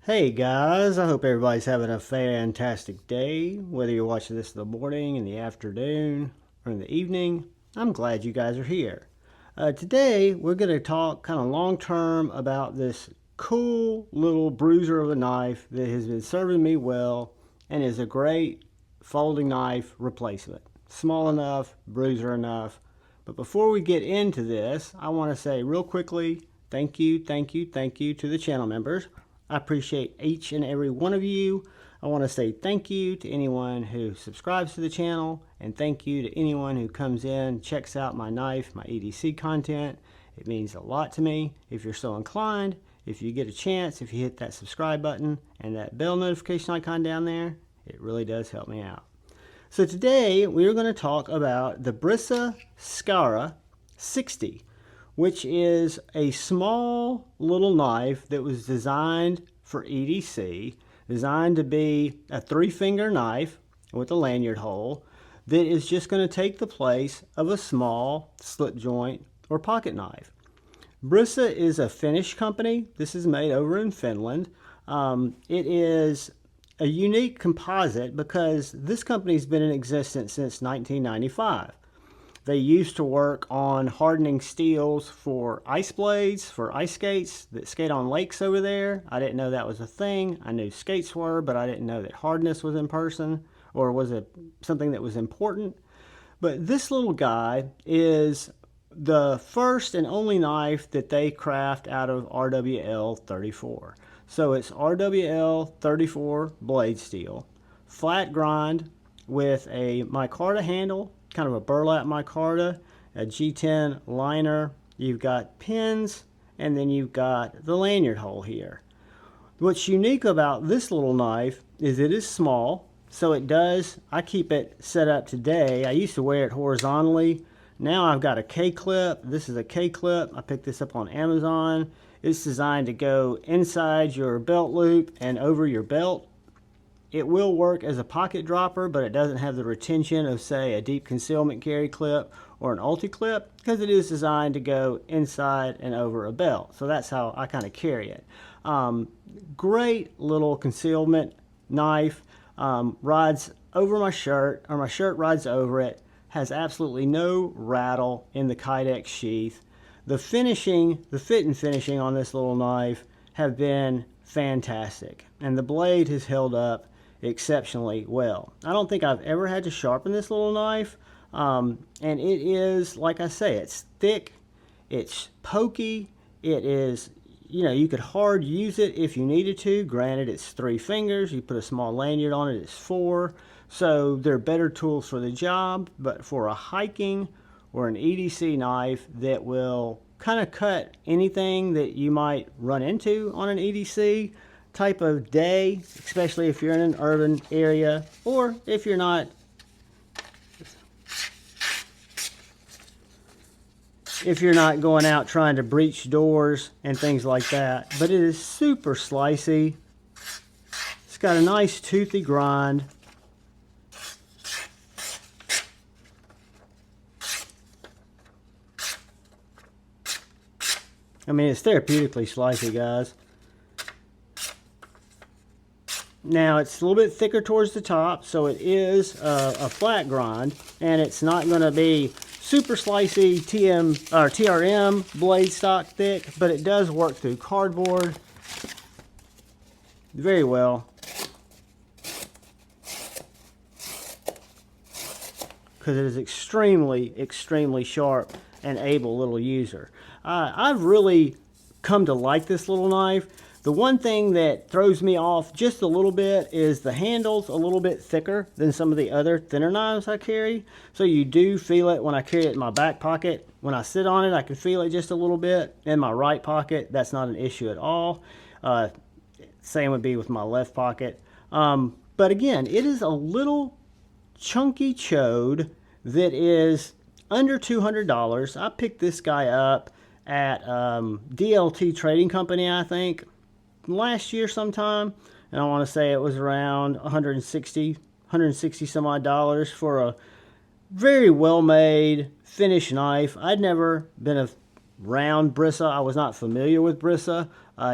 Hey guys, I hope everybody's having a fantastic day. Whether you're watching this in the morning, in the afternoon, or in the evening, I'm glad you guys are here. Today, we're going to talk kind of long term about this cool little bruiser of a knife that has been serving me well and is a great folding knife replacement. Small enough, bruiser enough. But before we get into this, I want to say real quickly, thank you to the channel members. I appreciate each and every one of you. I want to say thank you to anyone who subscribes to the channel, and thank you to anyone who comes in, checks out my knife, my EDC content. It means a lot to me. If you're so inclined, if you get a chance, if you hit that subscribe button and that bell notification icon down there, it really does help me out. So today we're going to talk about the BRISA Scara 60, which is a small little knife that was designed for EDC, designed to be a 3-finger knife with a lanyard hole that is just going to take the place of a small slip joint or pocket knife. BRISA is a Finnish company. This is made over in Finland. It is a unique composite because this company's been in existence since 1995. They used to work on hardening steels for ice blades, for ice skates that skate on lakes over there. I didn't know that was a thing. I knew skates were, but I didn't know that hardness was in person or was it something that was important. But this little guy is the first and only knife that they craft out of RWL 34. So it's RWL 34 blade steel, flat grind with a micarta handle, kind of a burlap micarta, a G10 liner. You've got pins, and then you've got the lanyard hole here. What's unique about this little knife is it is small, so it does, I keep it set up today. I used to wear it horizontally. Now I've got a K-clip. This is a K-clip. I picked this up on Amazon. It's designed to go inside your belt loop and over your belt. It will work as a pocket dropper, but it doesn't have the retention of, say, a deep concealment carry clip or an ulti-clip because it is designed to go inside and over a belt. So that's how I kind of carry it. Great little concealment knife. Rides over my shirt, or my shirt rides over it. Has absolutely no rattle in the kydex sheath. The finishing, the fit and finishing on this little knife have been fantastic, and the blade has held up exceptionally well. I don't think I've ever had to sharpen this little knife, and it is, like I say, it's thick, it's pokey, it is, you know, you could hard use it if you needed to. Granted, it's 3 fingers, you put a small lanyard on it, it's 4, so they're better tools for the job. But for a hiking or an EDC knife that will kind of cut anything that you might run into on an EDC type of day, especially if you're in an urban area or if you're not going out trying to breach doors and things like that. But it is super slicey. It's got a nice toothy grind. I mean, it's therapeutically slicey, guys. Now, it's a little bit thicker towards the top, so it is a flat grind, and it's not going to be super slicey TRM blade stock thick, but it does work through cardboard very well. Because it is extremely sharp and able little user. I've really come to like this little knife. The one thing that throws me off just a little bit is the handle's a little bit thicker than some of the other thinner knives I carry. So you do feel it when I carry it in my back pocket. When I sit on it, I can feel it just a little bit. In my right pocket, that's not an issue at all. Same would be with my left pocket. But again, it is a little chunky chode that is under $200. I picked this guy up at DLT Trading Company, I think, last year sometime, and I want to say it was around 160 some odd dollars for a very well made finished knife. I'd never been around BRISA. I was not familiar with BRISA.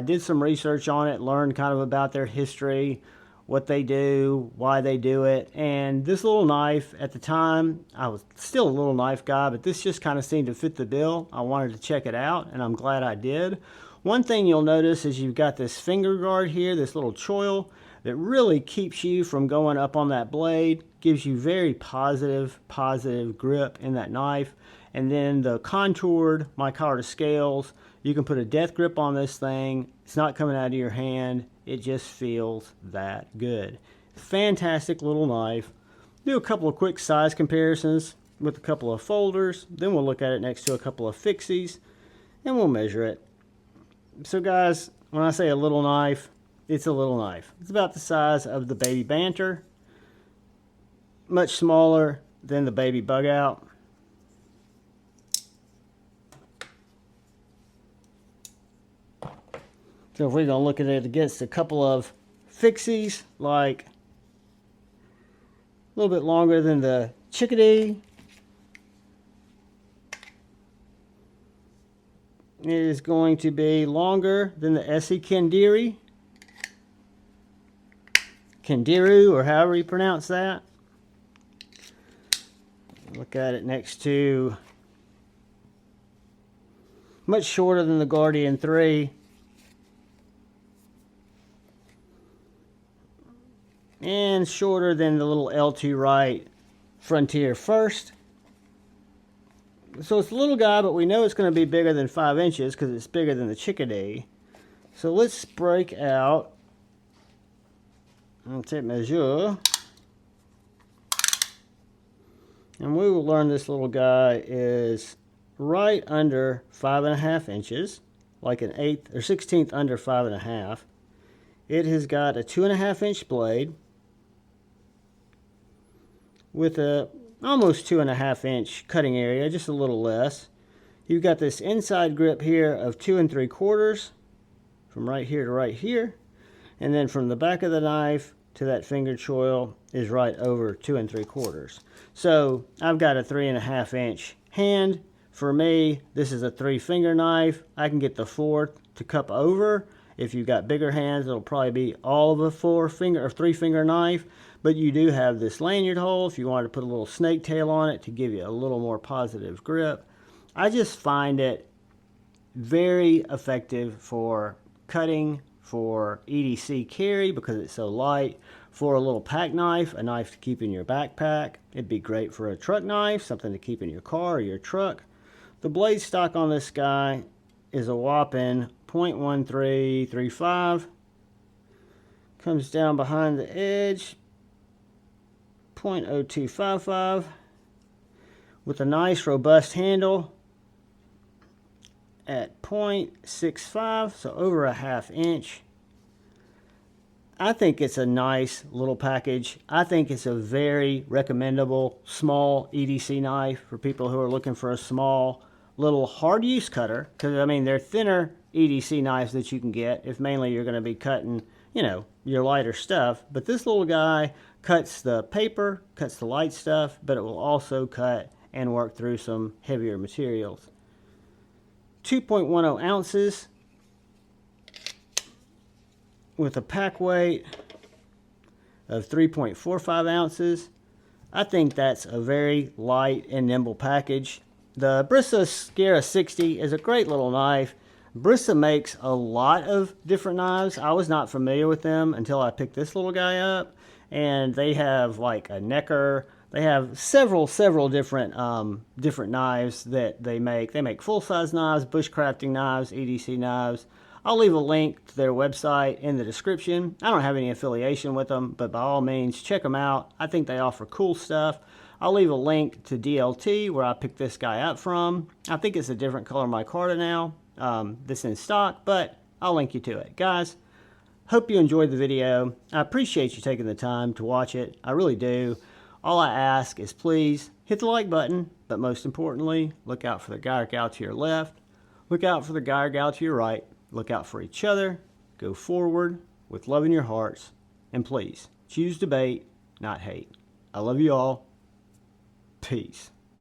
Did some research on it, learned kind of about their history, what they do, why they do it. And this little knife, at the time, I was still a little knife guy, but this just kind of seemed to fit the bill. I wanted to check it out, and I'm glad I did. One thing you'll notice is you've got this finger guard here, this little choil, that really keeps you from going up on that blade, gives you very positive grip in that knife. And then the contoured micarta scales, you can put a death grip on this thing. It's not coming out of your hand. It just feels that good. Fantastic little knife. Do a couple of quick size comparisons with a couple of folders. Then we'll look at it next to a couple of fixies and we'll measure it. So guys, when I say a little knife, it's a little knife. It's about the size of the baby banter. Much smaller than the baby bug out. So if we're going to look at it against a couple of fixies, like a little bit longer than the chickadee. It is going to be longer than the Essie Kendiri. Kendiru, or however you pronounce that. Look at it next to, much shorter than the Guardian 3. And shorter than the little L2 Right Frontier First. So it's a little guy, but we know it's going to be bigger than 5 inches because it's bigger than the chickadee. So let's break out and take measure. And we will learn this little guy is right under 5.5 inches, like an 1/8 or 1/16 under 5.5. It has got a 2.5 inch blade with a almost 2.5 inch cutting area, just a little less. You've got this inside grip here of 2 3/4 from right here to right here, and then from the back of the knife to that finger choil is right over 2 3/4. So I've got a 3.5 inch hand. For me, this is a 3-finger knife. I can get the 4 to cup over. If you've got bigger hands, it'll probably be all of a 4-finger or 3-finger knife. But you do have this lanyard hole if you wanted to put a little snake tail on it to give you a little more positive grip. I just find it very effective for cutting, for EDC carry because it's so light, for a little pack knife, a knife to keep in your backpack. It'd be great for a truck knife, something to keep in your car or your truck. The blade stock on this guy is a whopping 0.1335. Comes down behind the edge, 0.0255, with a nice robust handle at 0.65, so over a 1/2 inch. I think it's a nice little package. I think it's a very recommendable small EDC knife for people who are looking for a small little hard use cutter, because I mean they're thinner EDC knives that you can get if mainly you're going to be cutting, you know, your lighter stuff. But this little guy cuts the paper, cuts the light stuff, but it will also cut and work through some heavier materials. 2.10 ounces with a pack weight of 3.45 ounces. I think that's a very light and nimble package. The BRISA Scara 60 is a great little knife. BRISA makes a lot of different knives. I was not familiar with them until I picked this little guy up. And they have like a necker. They have several different knives that they make. They make full-size knives, bushcrafting knives, EDC knives. I'll leave a link to their website in the description. I don't have any affiliation with them, but by all means, check them out. I think they offer cool stuff. I'll leave a link to DLT where I picked this guy up from. I think it's a different color micarta now that's in stock, but I'll link you to it. Guys, hope you enjoyed the video. I appreciate you taking the time to watch it. I really do. All I ask is please hit the like button, but most importantly, look out for the guy or gal to your left. Look out for the guy or gal to your right. Look out for each other. Go forward with love in your hearts. And please, choose debate, not hate. I love you all. Peace.